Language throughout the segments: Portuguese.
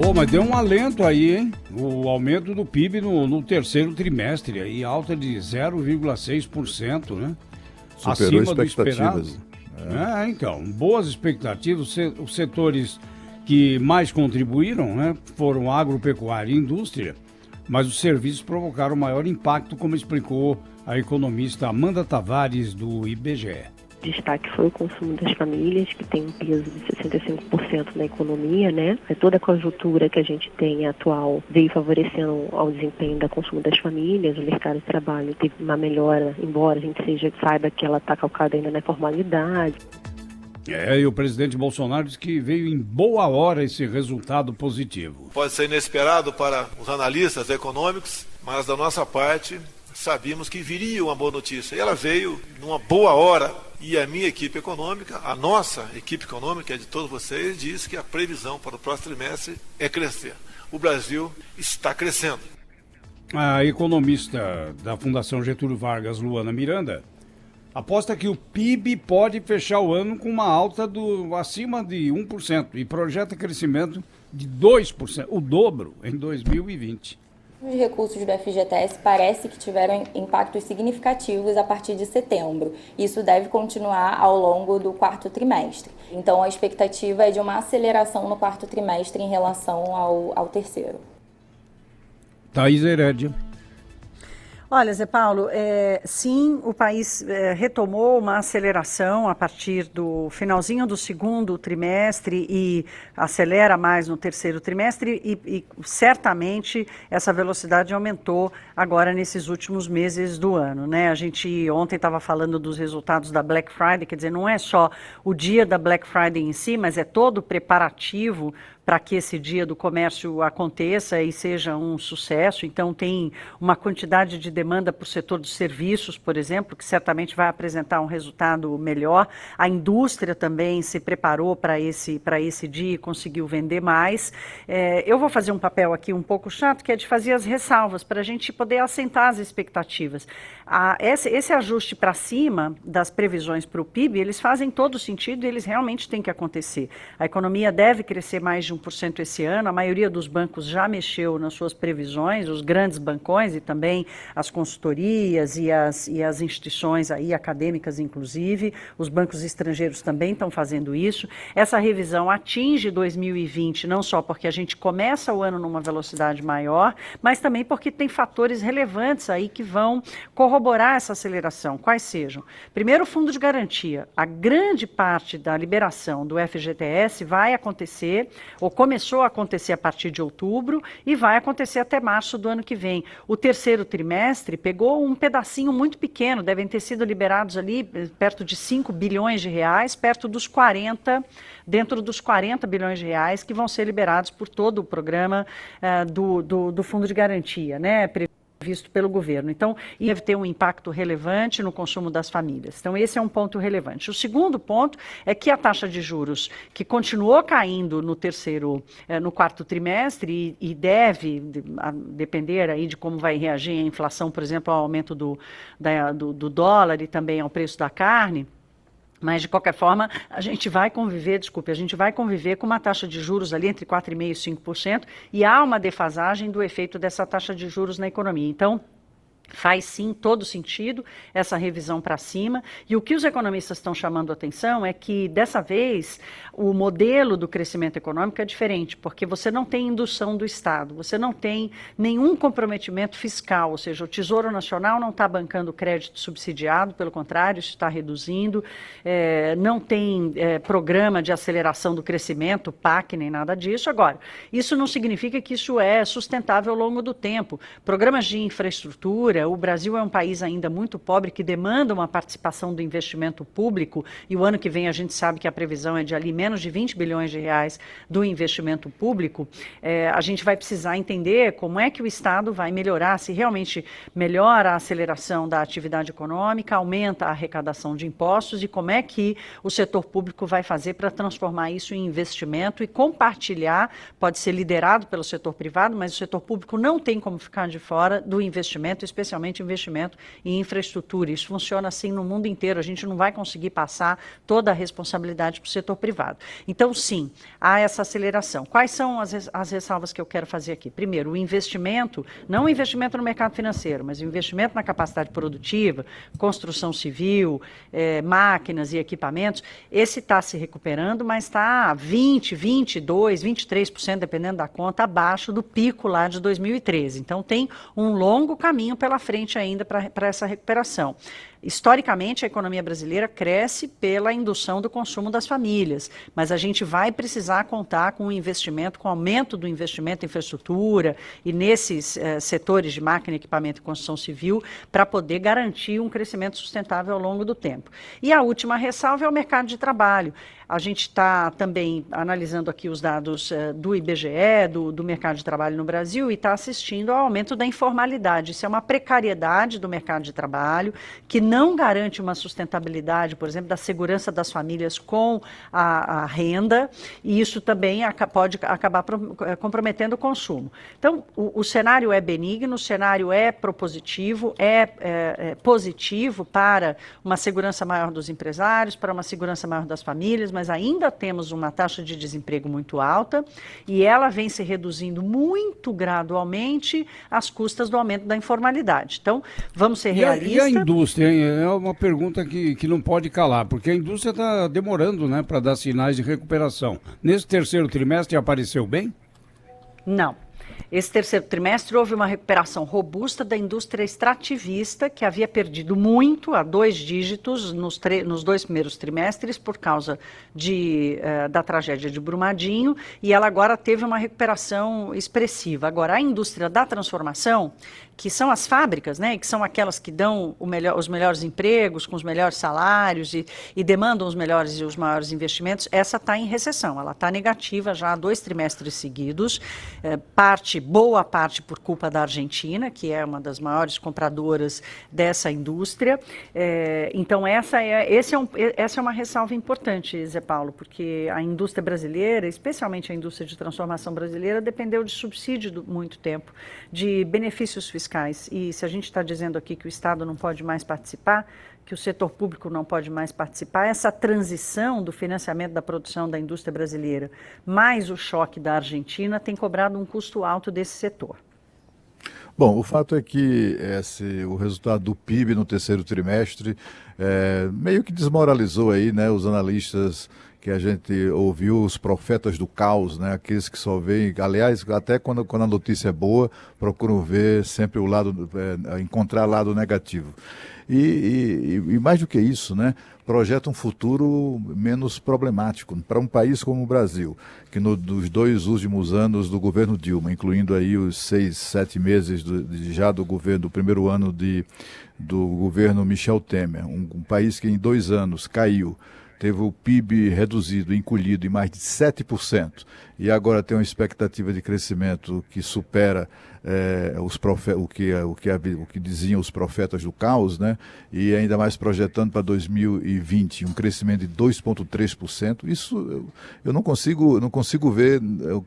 Pô, mas deu um alento aí, hein? O aumento do PIB no terceiro trimestre, aí alta de 0,6%, né? Superou acima do expectativas. esperado. Então, boas expectativas. Os setores que mais contribuíram, né, foram agropecuária e indústria, mas os serviços provocaram maior impacto, como explicou a economista Amanda Tavares, do IBGE. Destaque foi o consumo das famílias, que tem um peso de 65% na economia, né? Toda a conjuntura que a gente tem atual veio favorecendo ao desempenho do consumo das famílias. O mercado de trabalho teve uma melhora, embora a gente saiba que ela está calcada ainda na informalidade. E o presidente Bolsonaro disse que veio em boa hora esse resultado positivo. Pode ser inesperado para os analistas econômicos, mas da nossa parte sabíamos que viria uma boa notícia. E ela veio numa boa hora. E a minha equipe econômica, a nossa equipe econômica, de todos vocês, diz que a previsão para o próximo trimestre é crescer. O Brasil está crescendo. A economista da Fundação Getúlio Vargas, Luana Miranda, aposta que o PIB pode fechar o ano com uma alta acima de 1% e projeta crescimento de 2%, o dobro, em 2020. Os recursos do FGTS parece que tiveram impactos significativos a partir de setembro. Isso deve continuar ao longo do quarto trimestre. Então, a expectativa é de uma aceleração no quarto trimestre em relação ao terceiro. Thaís Herédia. Olha, Zé Paulo, sim, o país retomou uma aceleração a partir do finalzinho do segundo trimestre e acelera mais no terceiro trimestre e certamente essa velocidade aumentou agora nesses últimos meses do ano, né? A gente ontem estava falando dos resultados da Black Friday, quer dizer, não é só o dia da Black Friday em si, mas é todo o preparativo para que esse dia do comércio aconteça e seja um sucesso. Então, tem uma quantidade de demanda para o setor dos serviços, por exemplo, que certamente vai apresentar um resultado melhor. A indústria também se preparou para esse dia e conseguiu vender mais. Eu vou fazer um papel aqui um pouco chato, que é de fazer as ressalvas, para a gente poder assentar as expectativas. Esse ajuste para cima das previsões para o PIB, eles fazem todo sentido e eles realmente têm que acontecer. A economia deve crescer mais de 1% esse ano, a maioria dos bancos já mexeu nas suas previsões, os grandes bancões e também as consultorias e as instituições aí, acadêmicas inclusive, os bancos estrangeiros também estão fazendo isso. Essa revisão atinge 2020 não só porque a gente começa o ano numa velocidade maior, mas também porque tem fatores relevantes aí que vão corroborar essa aceleração, quais sejam. Primeiro, o fundo de garantia. A grande parte da liberação do FGTS vai acontecer, ou começou a acontecer a partir de outubro e vai acontecer até março do ano que vem. O terceiro trimestre pegou um pedacinho muito pequeno, devem ter sido liberados ali perto de 5 bilhões de reais, dentro dos 40 bilhões de reais que vão ser liberados por todo o programa do Fundo de Garantia, né? Previsto pelo governo. Então, deve ter um impacto relevante no consumo das famílias. Então, esse é um ponto relevante. O segundo ponto é que a taxa de juros, que continuou caindo no quarto trimestre e deve depender aí de como vai reagir a inflação, por exemplo, ao aumento do dólar e também ao preço da carne. Mas, de qualquer forma, a gente vai conviver com uma taxa de juros ali entre 4,5% e 5%, e há uma defasagem do efeito dessa taxa de juros na economia. Então, faz sim todo sentido essa revisão para cima, e o que os economistas estão chamando a atenção é que dessa vez o modelo do crescimento econômico é diferente, porque você não tem indução do Estado, você não tem nenhum comprometimento fiscal, ou seja, o Tesouro Nacional não está bancando crédito subsidiado, pelo contrário, isso está reduzindo, não tem programa de aceleração do crescimento, PAC, nem nada disso. Agora, isso não significa que isso é sustentável ao longo do tempo. Programas de infraestrutura, o Brasil é um país ainda muito pobre que demanda uma participação do investimento público, e o ano que vem a gente sabe que a previsão é de ali menos de 20 bilhões de reais do investimento público. A gente vai precisar entender como é que o Estado vai melhorar, se realmente melhora a aceleração da atividade econômica, aumenta a arrecadação de impostos, e como é que o setor público vai fazer para transformar isso em investimento e compartilhar. Pode ser liderado pelo setor privado, mas o setor público não tem como ficar de fora do investimento, especialmente especialmente investimento em infraestrutura. Isso funciona assim no mundo inteiro, a gente não vai conseguir passar toda a responsabilidade para o setor privado. Então, sim, há essa aceleração. Quais são as ressalvas que eu quero fazer aqui? Primeiro, o investimento, não o investimento no mercado financeiro, mas o investimento na capacidade produtiva, construção civil, máquinas e equipamentos, esse está se recuperando, mas está 20, 22, 23%, dependendo da conta, abaixo do pico lá de 2013. Então, tem um longo caminho pela frente ainda para essa recuperação. Historicamente, a economia brasileira cresce pela indução do consumo das famílias, mas a gente vai precisar contar com o investimento, com o aumento do investimento em infraestrutura e nesses setores de máquina, equipamento e construção civil, para poder garantir um crescimento sustentável ao longo do tempo. E a última ressalva é o mercado de trabalho. A gente está também analisando aqui os dados do IBGE, do mercado de trabalho no Brasil, e está assistindo ao aumento da informalidade. Isso é uma precariedade do mercado de trabalho que não garante uma sustentabilidade, por exemplo, da segurança das famílias com a renda, e isso também pode acabar comprometendo o consumo. Então, o cenário é benigno, o cenário é propositivo, é positivo para uma segurança maior dos empresários, para uma segurança maior das famílias, mas ainda temos uma taxa de desemprego muito alta e ela vem se reduzindo muito gradualmente às custas do aumento da informalidade. Então, vamos ser realistas. E a indústria, hein? É uma pergunta que não pode calar, porque a indústria está demorando, né, para dar sinais de recuperação. Nesse terceiro trimestre apareceu bem? Não. Esse terceiro trimestre houve uma recuperação robusta da indústria extrativista, que havia perdido muito, a 2 dígitos, nos 2 primeiros trimestres, por causa da tragédia de Brumadinho, e ela agora teve uma recuperação expressiva. Agora, a indústria da transformação, que são as fábricas, né, que são aquelas que dão os melhores empregos, com os melhores salários e demandam os melhores e os maiores investimentos, essa está em recessão, ela está negativa já há 2 trimestres seguidos, boa parte por culpa da Argentina, que é uma das maiores compradoras dessa indústria. Então, essa é uma ressalva importante, Zé Paulo, porque a indústria brasileira, especialmente a indústria de transformação brasileira, dependeu de subsídio muito tempo, de benefícios fiscais. E se a gente está dizendo aqui que o Estado não pode mais participar, que o setor público não pode mais participar, essa transição do financiamento da produção da indústria brasileira, mais o choque da Argentina, tem cobrado um custo alto desse setor. Bom, o fato é que o resultado do PIB no terceiro trimestre meio que desmoralizou aí, né, os analistas que a gente ouviu, os profetas do caos, né, aqueles que só veem, aliás, até quando a notícia é boa, procuram ver sempre o lado, encontrar lado negativo. E mais do que isso, né, projeta um futuro menos problemático para um país como o Brasil, que nos 2 últimos anos do governo Dilma, incluindo aí os 6, 7 meses já do governo, do primeiro ano do governo Michel Temer, um país que em 2 anos caiu, teve o PIB reduzido, encolhido em mais de 7%, e agora tem uma expectativa de crescimento que supera o que diziam os profetas do caos, né? E ainda mais projetando para 2020 um crescimento de 2,3%. Isso eu não consigo ver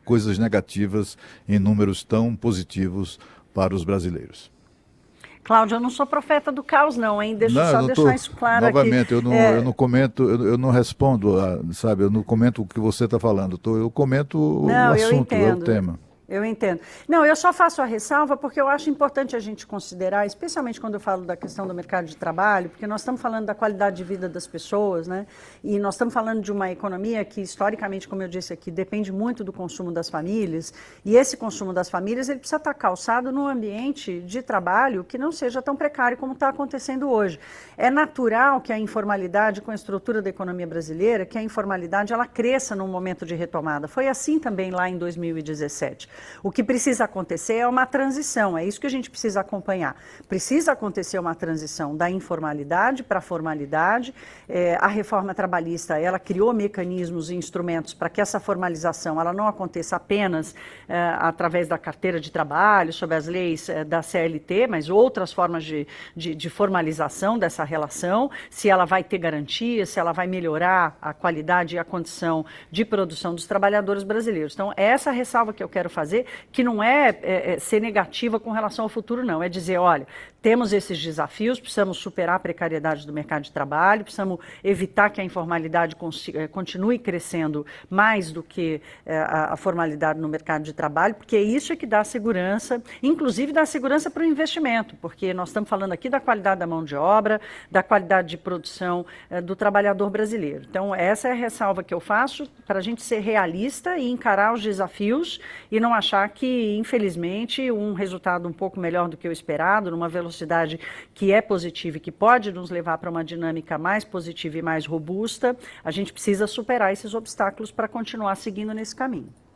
coisas negativas em números tão positivos para os brasileiros. Cláudia, eu não sou profeta do caos, não, hein? Deixar isso claro novamente, aqui. Eu não comento, eu não respondo, sabe? Eu não comento o que você está falando. Eu comento o assunto, o tema. Eu entendo. Não, eu só faço a ressalva porque eu acho importante a gente considerar, especialmente quando eu falo da questão do mercado de trabalho, porque nós estamos falando da qualidade de vida das pessoas, né? E nós estamos falando de uma economia que, historicamente, como eu disse aqui, depende muito do consumo das famílias, e esse consumo das famílias ele precisa estar calçado num ambiente de trabalho que não seja tão precário como está acontecendo hoje. É natural que a informalidade, com a estrutura da economia brasileira, que a informalidade ela cresça num momento de retomada. Foi assim também lá em 2017. O que precisa acontecer é uma transição, é isso que a gente precisa acompanhar. Precisa acontecer uma transição da informalidade para a formalidade. A reforma trabalhista, ela criou mecanismos e instrumentos para que essa formalização ela não aconteça apenas através da carteira de trabalho, sob as leis da CLT, mas outras formas de formalização dessa relação, se ela vai ter garantia, se ela vai melhorar a qualidade e a condição de produção dos trabalhadores brasileiros. Então, essa ressalva que eu quero fazer fazer, que não é ser negativa com relação ao futuro, não. É dizer, olha, temos esses desafios, precisamos superar a precariedade do mercado de trabalho, precisamos evitar que a informalidade continue crescendo mais do que a formalidade no mercado de trabalho, porque isso é que dá segurança, inclusive dá segurança para o investimento, porque nós estamos falando aqui da qualidade da mão de obra, da qualidade de produção do trabalhador brasileiro. Então, essa é a ressalva que eu faço para a gente ser realista e encarar os desafios e não achar que, infelizmente, um resultado um pouco melhor do que o esperado, numa velocidade que é positiva e que pode nos levar para uma dinâmica mais positiva e mais robusta, a gente precisa superar esses obstáculos para continuar seguindo nesse caminho.